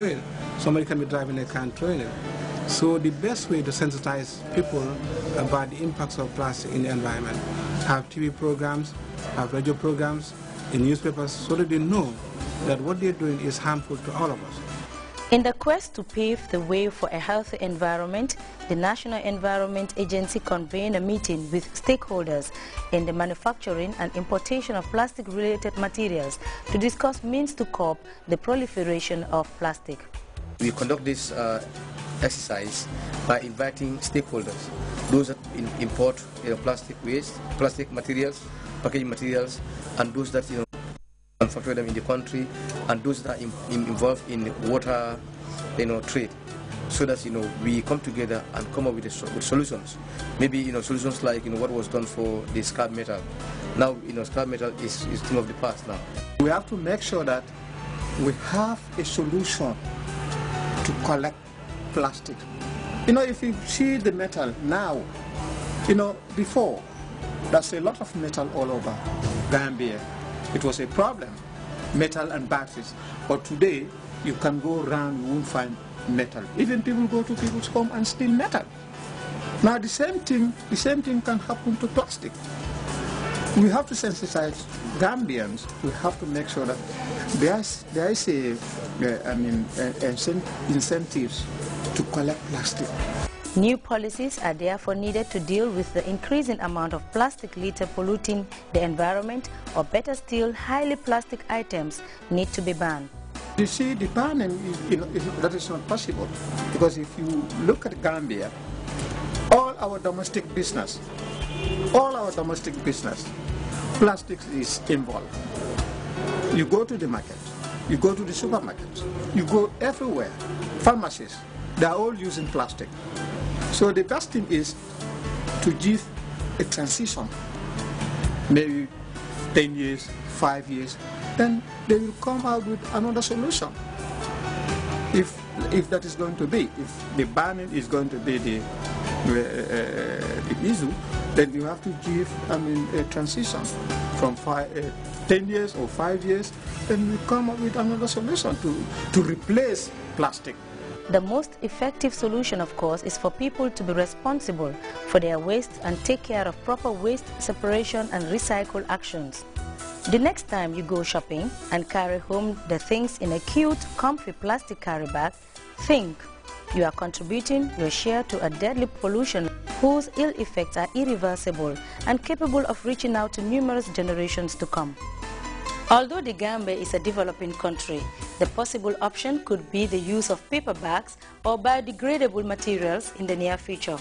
it. Somebody can be driving a car and throwing it. So the best way to sensitize people about the impacts of plastic in the environment, have TV programs, have radio programs, in newspapers, so that they know that what they're doing is harmful to all of us. In the quest to pave the way for a healthy environment, the National Environment Agency convened a meeting with stakeholders in the manufacturing and importation of plastic-related materials to discuss means to curb the proliferation of plastic. We conduct this exercise by inviting stakeholders, those that import plastic waste, plastic materials, packaging materials, and those that manufacture them in the country, and those that are involved in water trade, so that we come together and come up with solutions. Maybe solutions like what was done for the scrap metal. Now scrap metal is a thing of the past now. We have to make sure that we have a solution to collect plastic. If you see the metal now, before there's a lot of metal all over Gambia. It was a problem, metal and batteries. But today, you can go around, you won't find metal. Even people go to people's home and steal metal. Now the same thing can happen to plastic. We have to sensitize Gambians. We have to make sure that there is incentives to collect plastic. New policies are therefore needed to deal with the increasing amount of plastic litter polluting the environment, or better still, highly plastic items need to be banned. You see, the banning, that is not possible, because if you look at Gambia, all our domestic business, plastic is involved. You go to the market, you go to the supermarket, you go everywhere, pharmacies, they are all using plastic. So the best thing is to give a transition, maybe 10 years, 5 years, then they will come out with another solution. If that is going to be, if the banning is going to be the issue, then you have to give, a transition from 10 years or 5 years, then we come up with another solution to replace plastic. The most effective solution, of course, is for people to be responsible for their waste and take care of proper waste separation and recycle actions. The next time you go shopping and carry home the things in a cute, comfy plastic carry bag, think you are contributing your share to a deadly pollution whose ill effects are irreversible and capable of reaching out to numerous generations to come. Although the Gambia is a developing country, the possible option could be the use of paper bags or biodegradable materials in the near future.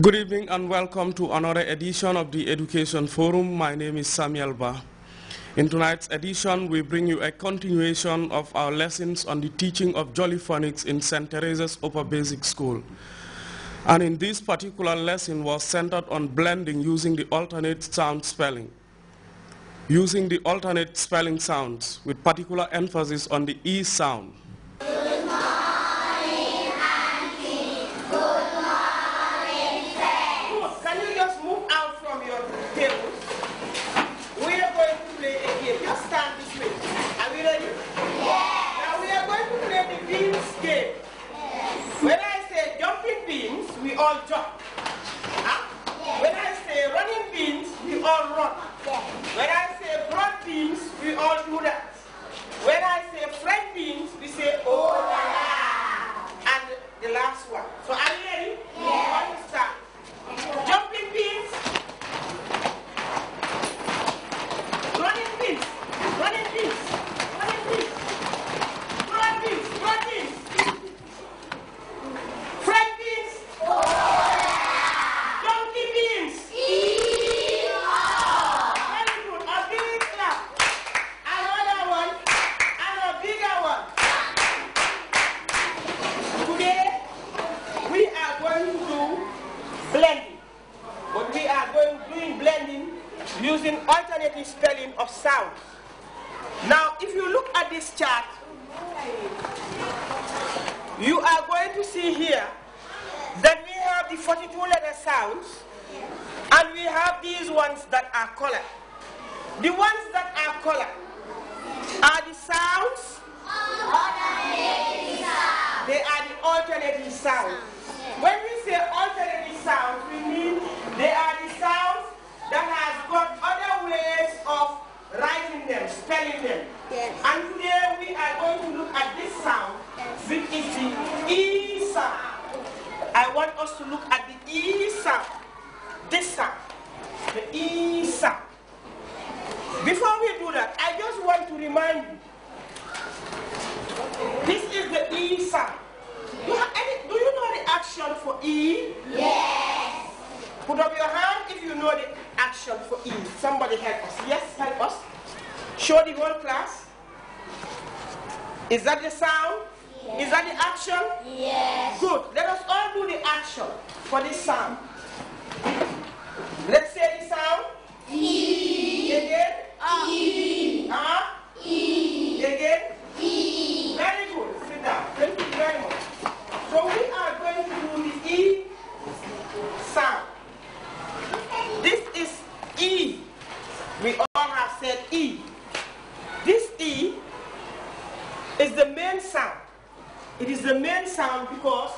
Good evening and welcome to another edition of the Education Forum. My name is Samuel Ba. In tonight's edition, we bring you a continuation of our lessons on the teaching of Jolly Phonics in St. Teresa's Upper Basic School. And in this particular lesson was centered on blending using the alternate sound spelling. Using the alternate spelling sounds with particular emphasis on the E sound. All jump. Huh? When I say running beans, we all run. When I say broad beans, we all do that. When I say fried beans, we say oh la la. And the last one. So are you ready? Yeah. One start. Jumping beans. Running beans. Running beans. Running beans. Broad beans. Broad beans. Fried beans. Donkey beans. Very good. A big clap. Another one. And a bigger one. Today, we are going to do blending. But we are doing blending using alternative spelling of sounds. Now, if you look at this chart, you are going to see here that we have the 42 letter sounds and we have these ones that are colored. The ones that are colored are the sounds. They are the alternative sounds. When we say alternative sounds, we mean they are the sounds that has got other ways of writing them, spelling them. Yes. And today we are going to look at this sound, which is the E sound. I want us to look at the E sound. This sound. The E sound. Before we do that, I just want to remind you. This is the E sound. Do you know the action for E? Yes. Put up your hand if you know the action for E. Somebody help us. Yes, help us. Show the whole class. Is that the sound? Yes. Is that the action? Yes. Good. Let us all do the action for this sound. Let's say the sound. E. Again. E. E. Again. E. Very good. Sit down. Thank you very much. So we are going to do the E sound. This is E. We all have said E. This E is the main sound. It is the main sound because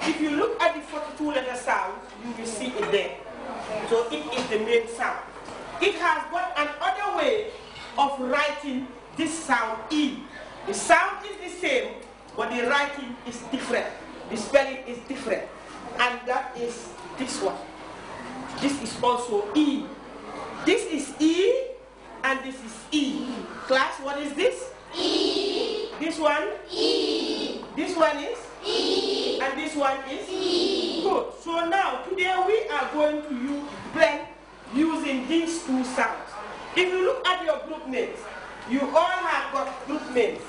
if you look at the 42 letter sound, you will see it there. So it is the main sound. It has got another way of writing this sound E. The sound is the same, but the writing is different. The spelling is different. And that is this one. This is also E. This is E, and this is E. Class, what is this? E. This one? E. This one is? E. And this one is? E. Good. So now, today we are going to blend using these two sounds. If you look at your group names, you all have got group names.